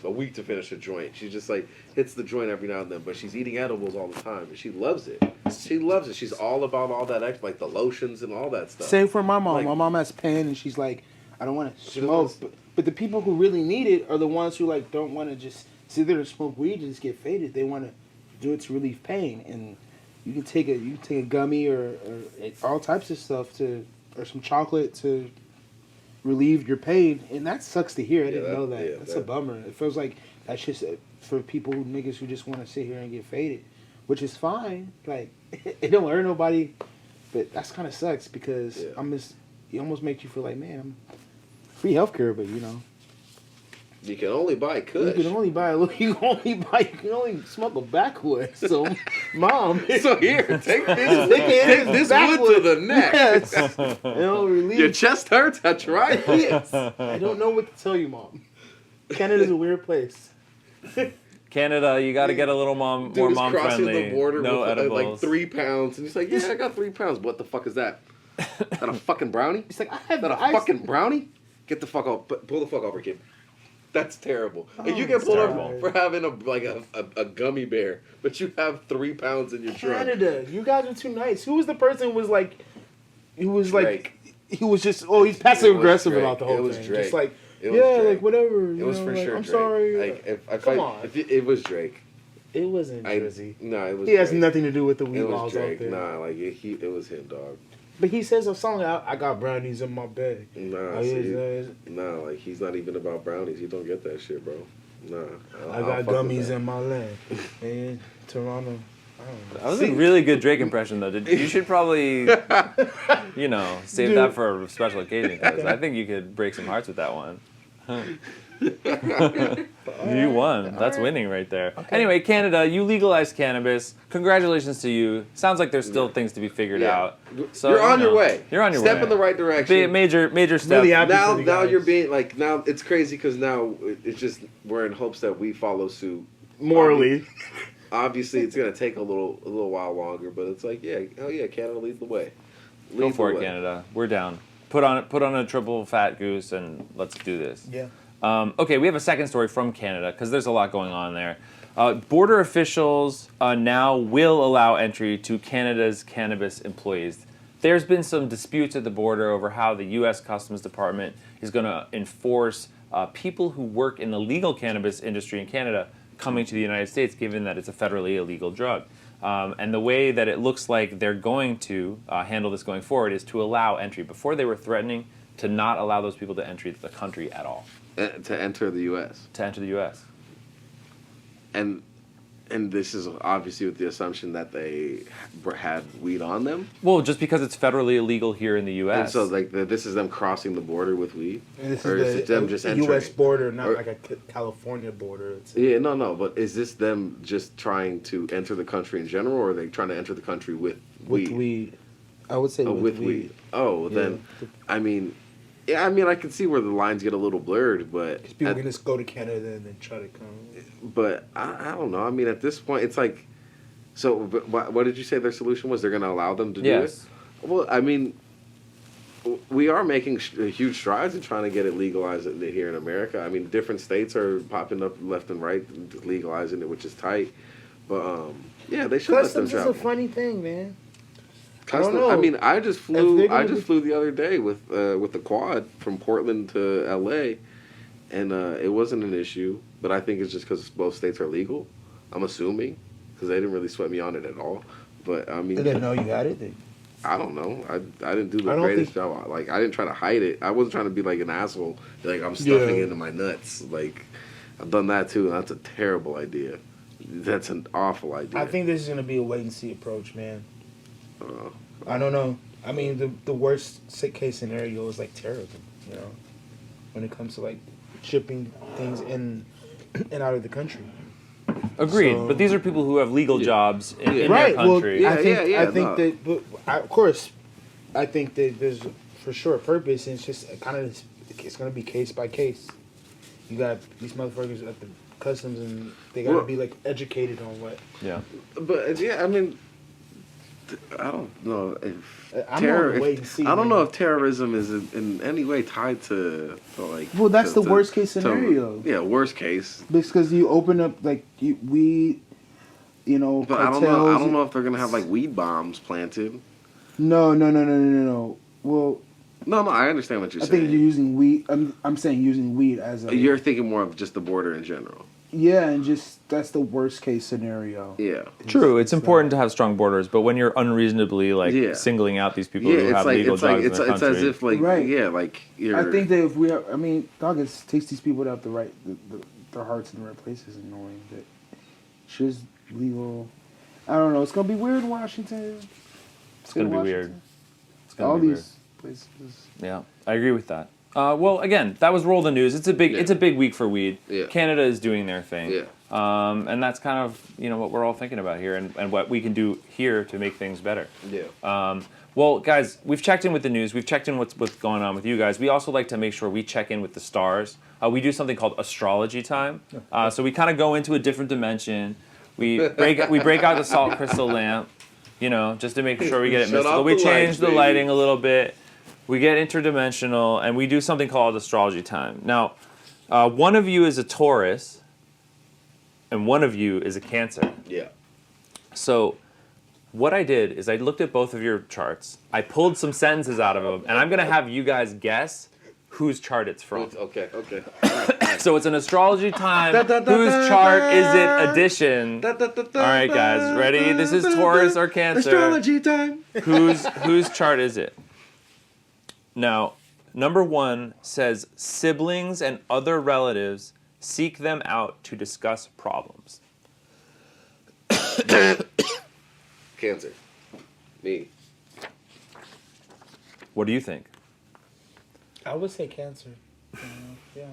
a week to finish a joint. She just like hits the joint every now and then, but she's eating edibles all the time, and she loves it. She loves it. She's all about all that, like the lotions and all that stuff. Same for my mom. Like- My mom has pain, and she's like, I don't want to She doesn't smoke. wanna- But the people who really need it are the ones who like don't want to just sit there and smoke weed and just get faded. They want to do it to relieve pain, and you can take a gummy or all types of stuff or some chocolate to relieve your pain, and that sucks to hear. I didn't know that. yeah, That's a bummer. It feels like that's just for people niggas who just want to sit here and get faded, which is fine. Like it don't hurt nobody, but that's kind of sucks because Yeah. it almost makes you feel like, man, I'm free healthcare, but you know, You can only buy Kush. you can only smoke a backwood. So, mom, So here, take this. take this wood to the neck. Yes, it'll relieve. Your chest hurts. I tried. Yes. I don't know what to tell you, mom. Canada's a weird place. Canada, you got to get a little more Dude is mom crossing friendly. the border No with edibles. like 3 pounds, and he's like, "Yeah, I got 3 pounds. What the fuck is that? That a fucking brownie? It's like That a fucking brownie? Get the fuck off! Pull the fuck over, kid. That's terrible. And you get pulled terrible. over for having a gummy bear, but you have 3 pounds in your trunk. Canada, you guys are too nice. Who was the person who was like, he was Drake. like, he was just, he's passive aggressive Drake. about the whole It was thing. Drake. Just like, It was yeah, Drake. like whatever. It was for sure. I'm Drake. sorry. Like, Come on. if it was Drake. It wasn't No, it was. He has Drake. nothing to do with the It weed was laws out Drake. there. Nah, like it was him, dog. But he says a song, I got brownies in my bag. Nah, Oh, see, yes, nah, like he's not even about brownies. You don't get that shit, bro. Nah, I got gummies in my land. In Toronto. That was a really good Drake impression, though. You should probably, save that for a special occasion, because I think you could break some hearts with that one. You won. That's winning right there. Okay. Anyway, Canada, you legalized cannabis. Congratulations to you. Sounds like there's still things to be figured out. So you're on your way. You're on your way. Step in the right direction. Major step. Really happy now for you guys. you're being now it's crazy because now it's just we're in hopes that we follow suit morally. Obviously, it's gonna take a little while longer, but it's like Canada lead the way. Go for it, Canada. We're down. Put on a triple fat goose and let's do this. Yeah. Okay, we have a second story from Canada because there's a lot going on there. Border officials now will allow entry to Canada's cannabis employees. There's been some disputes at the border over how the U.S. Customs Department is going to enforce people who work in the legal cannabis industry in Canada coming to the United States, given that it's a federally illegal drug. And the way that it looks like they're going to handle this going forward is to allow entry. Before they were threatening to not allow those people to enter the country at all. To enter the U.S. To enter the U.S. And this is obviously with the assumption that they had weed on them. Well, just because it's federally illegal here in the U.S. And so, this is them crossing the border with weed, or is it them just entering? U.S. border, not like a California border. No. But is this them just trying to enter the country in general, or are they trying to enter the country with weed? With weed, I would say with weed. Oh, then, I mean. Yeah, I mean, I can see where the lines get a little blurred, but... Because people can just go to Canada and then try to come. But, I don't know. I mean, at this point, it's like... So, what did you say their solution was? They're going to allow them to do it? Well, I mean, we are making huge strides in trying to get it legalized here in America. I mean, different states are popping up left and right, legalizing it, which is tight. But, they should let them travel. Customs is a funny thing, man. I mean, I just flew the other day with the quad from Portland to LA, and it wasn't an issue. But I think it's just because both states are legal. I'm assuming because they didn't really sweat me on it at all. But I mean, they didn't know you had it. I don't know. I didn't do the greatest job. Like I didn't try to hide it. I wasn't trying to be like an asshole. Like I'm stuffing it into my nuts. Like I've done that too, and that's a terrible idea. That's an awful idea. I think this is gonna be a wait and see approach, man. I don't know. I mean, the worst case scenario is like terrorism, when it comes to like shipping things in and out of the country. Agreed, but these are people who have legal jobs in their country. Well, I think that, but of course, I think that there's for sure a purpose, and it's just it's going to be case by case. You got these motherfuckers at the customs, and they got to be like educated on what. Yeah. But I mean. I don't know if I don't know if terrorism is in any way tied to like. Well, that's the worst case scenario. Worst case. Because you open up like weed, But cartels. I don't know if they're gonna have like weed bombs planted. No. Well. No, I understand what you're saying. I think you're using weed. I'm saying using weed as a. You're thinking more of just the border in general. Yeah, and just that's the worst case scenario. Yeah, true. It's important to have strong borders, but when you're unreasonably singling out these people who have legal drugs in their country, it's as if you're. I think that if we, Dogg takes these people to have their hearts in the right places, and knowing that shit's legal. I don't know. It's gonna be weird in Washington. It's gonna be weird. It's gonna be these places. Yeah, I agree with that. Well, again, that was Roll the News. It's a big week for weed. Yeah. Canada is doing their thing. Yeah. And that's kind of what we're all thinking about here, and what we can do here to make things better. Yeah. Well, guys, we've checked in with the news. We've checked in what's going on with you guys. We also like to make sure we check in with the stars. We do something called Astrology time. So we kind of go into a different dimension. We break out the salt crystal lamp, just to make sure we get it mystical. We change the lighting a little bit. We get interdimensional, and we do something called Astrology time. Now, one of you is a Taurus, and one of you is a Cancer. Yeah. So what I did is I looked at both of your charts. I pulled some sentences out of them, and I'm going to have you guys guess whose chart it's from. Okay. So it's an Astrology time. Whose chart is it edition? All right, guys, ready? This is Taurus or Cancer. Astrology time. Whose chart is it? Now, number 1 says siblings and other relatives seek them out to discuss problems. Cancer. Me. What do you think? I would say Cancer. Yeah.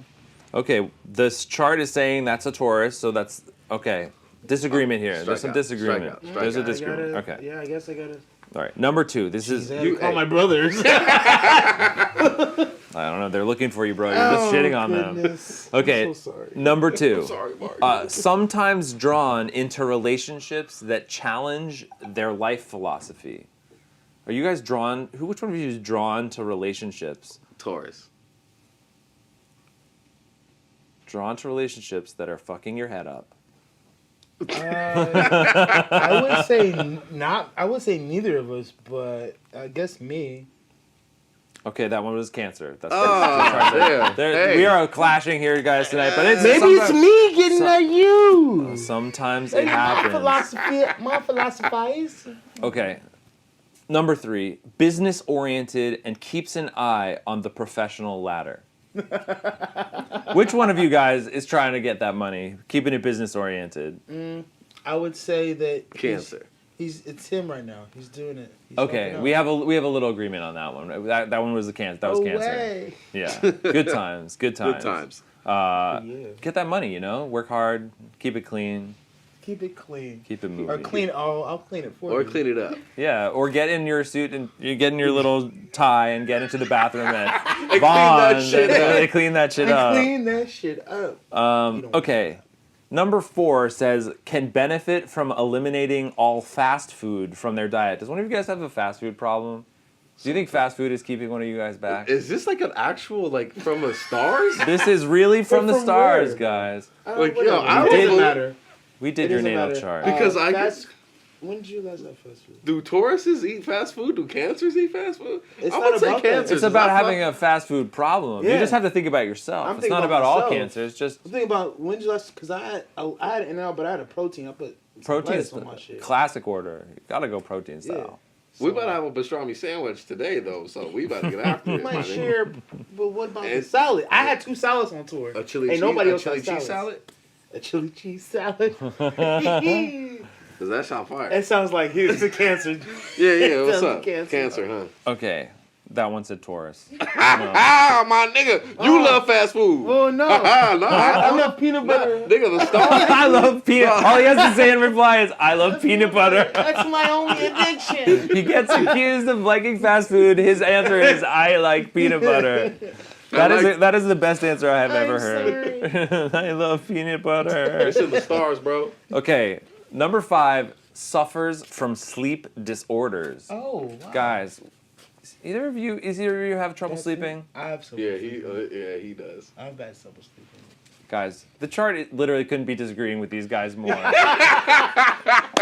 Okay, this chart is saying that's a Taurus, so that's okay. Disagreement here. There's some disagreement. There's a disagreement. Okay. Yeah, I guess I gotta. All right. Number 2. This is. You call my brothers. I don't know. They're looking for you, bro. You're just shitting on them. Okay. I'm so sorry. Number 2. I'm sorry, Mark. Sometimes drawn into relationships that challenge their life philosophy. Are you guys drawn? Which one of you is drawn to relationships? Taurus. Drawn to relationships that are fucking your head up. I would say not. I would say neither of us, but I guess me. Okay, that one was Cancer. That's Damn. Hey. We are clashing here, guys, tonight. But Maybe it's me getting at you. Sometimes it happens. My philosophy is. Okay. Number 3, business-oriented and keeps an eye on the professional ladder. Which one of you guys is trying to get that money, keeping it business-oriented? I would say that Cancer. It's him right now. He's doing it. He's Okay, we have a little agreement on that one. That one was the Cancer. That was No Cancer. way. Yeah. Good times. Good times. Good times. Get that money, work hard, keep it clean, Keep it clean. keep it moving. Or clean. Oh, I'll clean it for you. Or clean it up. Yeah, or get in your suit and you get in your little tie and get into the bathroom at that Vons shit and up. really clean that shit up. Clean that shit up. Okay. Number 4 says can benefit from eliminating all fast food from their diet. Does one of you guys have a fast food problem? Do you think fast food is keeping one of you guys back? Is this like an actual, like, from the stars? This is really from the From stars, where? guys. Like, Whatever. yo, I It don't doesn't know. matter. We did It your doesn't natal matter. chart. Because When did you last have fast food? do Tauruses eat fast food? Do Cancers eat fast food? It's I not would say about that. Cancers. It's about having a fast food problem. You Yeah. just have to think about yourself. I'm It's thinking not about about all myself. cancer. It's just I'm thinking about when did you last? Because I had an out, but I had a protein. I put protein lettuce is on my shit. classic order. You gotta go protein style. We about to have a pastrami sandwich today, though, so we about to get after You it. my might nigga. share, but what about the And- salad? I had 2 salads on tour. A chili Ain't cheese, nobody a else chili had cheese salads. salad? A chili cheese salad. Does that sound fire? It sounds like here's the cancer. Yeah, what's sounds up? like Cancer, huh? Okay, that one said Taurus. Ah, my nigga, you love fast food. Oh no! Ah, no, I love peanut butter. Nigga, the star. I love peanut. All he has to say in reply is, "I love peanut butter." That's my only addiction. He gets accused of liking fast food. His answer is, "I like peanut butter." That is the best answer I have ever heard. I love peanut butter. It's in the stars, bro. Okay, number 5 suffers from sleep disorders. Oh, wow. Guys, either of you have trouble sleeping? I have some. Yeah, he does. I have bad trouble sleeping. Guys, the chart literally couldn't be disagreeing with these guys more.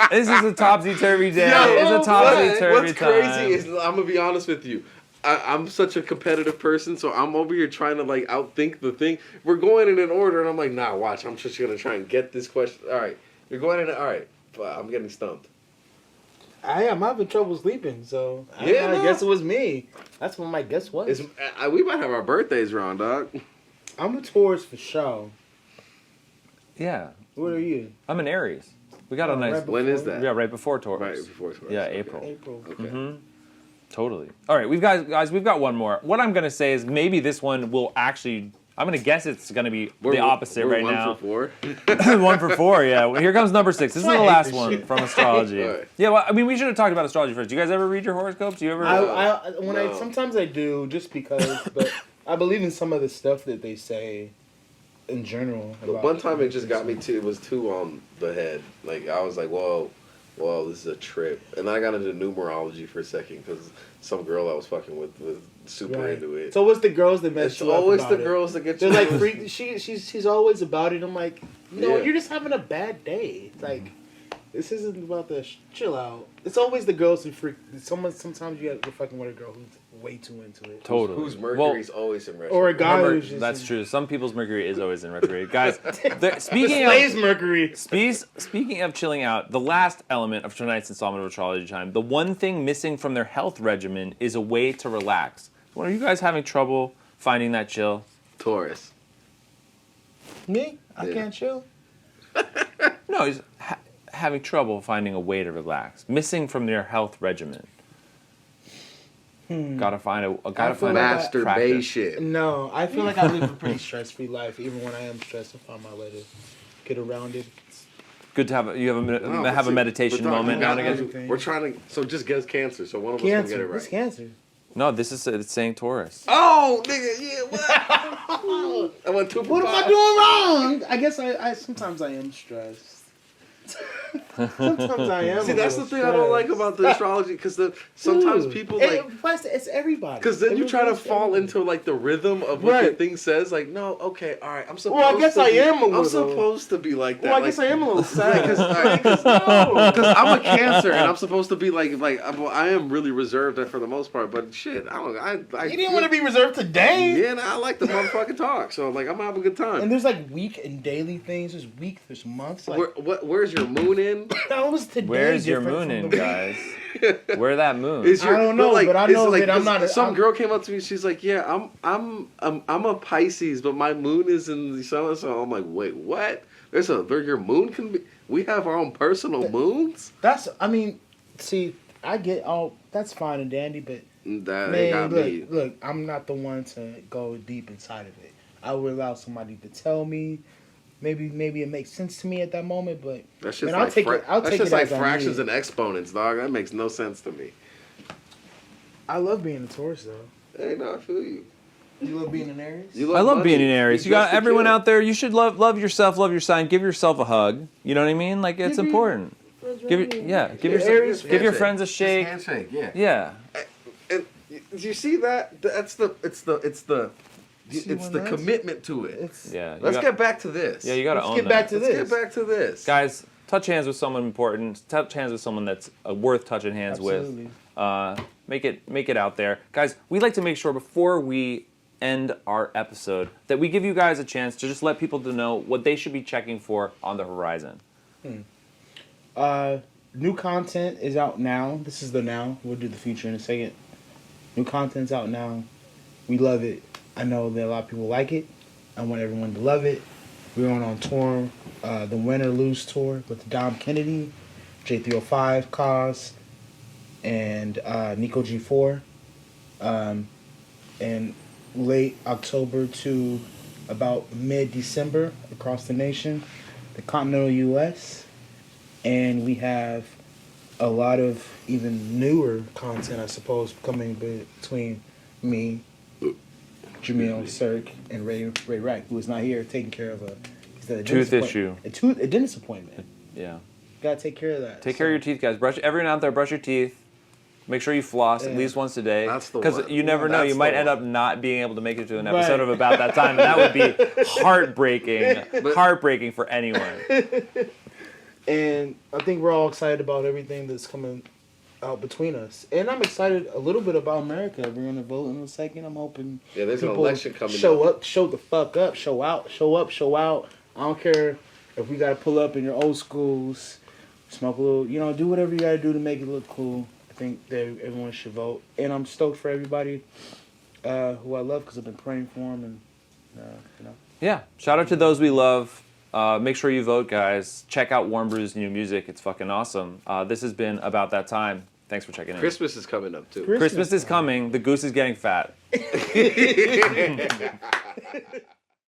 This is a topsy-turvy day. It's a topsy-turvy What's time. crazy is, I'm gonna be honest with you. I'm such a competitive person, so I'm over here trying to like outthink the thing. We're going in an order, and I'm like, nah, watch. I'm just gonna try and get this question. All right, you're going in. All right, I'm getting stumped. I'm having trouble sleeping, so I No. guess it was me. That's what my guess was. We might have our birthdays wrong, dog. I'm a Taurus for sure. Yeah, What are you? I'm an Aries. We got a nice... right When is that? Yeah, right before Taurus. Right before Taurus. Yeah, Okay. April. April. Okay. Totally. All right, we've got one more. What I'm going to say is maybe this one will actually... I'm going to guess it's going to be the opposite we're right one now. For 4. 1 for 4, yeah. Well, here comes number 6. This is the last one from Astrology. All right. Yeah, well, I mean, we should have talked about Astrology first. Do you guys ever read your horoscopes? Do you ever... No. Sometimes I do just because, but I believe in some of the stuff that they say in general. But one time it just got me too. It was too on the head. Like I was like, whoa, this is a trip. And then I got into numerology for a second because some girl I was fucking with was super into it. So what's the girls that mess It's you up always about the it? girls that get They're you. like freak. She's always about it. I'm like, no, Yeah. you're just having a bad day. It's like, this isn't about the chill out. It's always the girls who freak. Sometimes you're fucking with a girl who's way too into it. Totally. Whose Mercury's always in retrograde. Or a guy Remember, who's just that's true. Some people's Mercury is always in retrograde. Guys, Speaking of Mercury. speaking of chilling out, the last element of tonight's installment of Astrology Time, the one thing missing from their health regimen is a way to relax. Are you guys having trouble finding that chill? Taurus. Me? I Yeah. can't chill. No, having trouble finding a way to relax, missing from their health regimen. Gotta find a practice. Masturbation. No, I feel like I live a pretty stress-free life. Even when I am stressed, I find my way to get around it. Good to have a meditation moment now and again. We're trying to. So just guess cancer. So one of us can get it right. What's cancer? No, this is it's saying Taurus. Oh, nigga, yeah. What? I went 2 for What am I 5. doing wrong? I guess I sometimes I am stressed. Sometimes I am. See, that's the thing I don't like about the astrology, because sometimes people like. It's everybody. Because then you try to fall into like the rhythm of what the thing says. Like, no, okay, all right, I'm supposed. Well, I guess I am a little. I'm supposed to be like that. Well, I guess I am a little sad. Because I'm a Cancer and I'm supposed to be like. Well, I am really reserved for the most part. But shit, I don't. I You didn't want to be reserved today. Yeah, I like the motherfucking talk. So like, I'm having a good time. And there's like week and daily things. There's week. There's months. Like, where's your moon in? That was today. Where's your moon in, guys? Where that moon? I don't know, but I know that I'm not. Some girl came up to me. She's like, "Yeah, I'm a Pisces, but my moon is in the so and so." I'm like, "Wait, what? Your moon can be? We have our own personal moons." I mean, see, I get all that's fine and dandy, but that ain't got me. Look, I'm not the one to go deep inside of it. I would allow somebody to tell me. Maybe it makes sense to me at that moment, but that's just I'll take it. That's just like fractions and and exponents, dog. That makes no sense to me. I love being a Taurus, though. Hey, no, I feel you. You love being an Aries? I love being an Aries. You got everyone out there. You should love yourself, love your sign. Give yourself a hug. You know what I mean? Like it's important. Give your friends a shake. Handshake, yeah. Yeah. And do you see that? It's the commitment to it. Let's get back to this. Yeah, you got to own that. Let's get back to this. Guys, touch hands with someone important. Touch hands with someone that's worth touching hands with. Make it out there. Guys, we like to make sure before we end our episode that we give you guys a chance to just let people to know what they should be checking for on the horizon. New content is out now. This is the now. We'll do the future in a second. New content's out now. We love it. I know that a lot of people like it. I want everyone to love it. We're on tour, the Win or Lose tour with Dom Kennedy, J305, Cause, and Nico G4. And late October to about mid-December across the nation, the continental U.S. And we have a lot of even newer content, I suppose, coming between me, Jamil, Cirque, and Ray Rack, who is not here, taking care of a tooth issue. A dentist appointment. Yeah. Gotta take care of that. Take care of your teeth, guys. Everyone out there, brush your teeth. Make sure you floss at least once a day. Because you never know. You might end up not being able to make it to an episode of About That Time. And that would be heartbreaking for anyone. And I think we're all excited about everything that's coming out between us. And I'm excited a little bit about America. We're going to vote in a second. I'm hoping there's an election coming show up, show the fuck up, show out, show up, show out. I don't care if we got to pull up in your old schools, smoke a little, do whatever you got to do to make it look cool. I think that everyone should vote. And I'm stoked for everybody who I love because I've been praying for them. And, Yeah, shout out to those we love. Make sure you vote, guys. Check out Warm Brew's new music. It's fucking awesome. This has been About That Time. Thanks for checking in. Christmas is coming up, too. Christmas is coming. The goose is getting fat.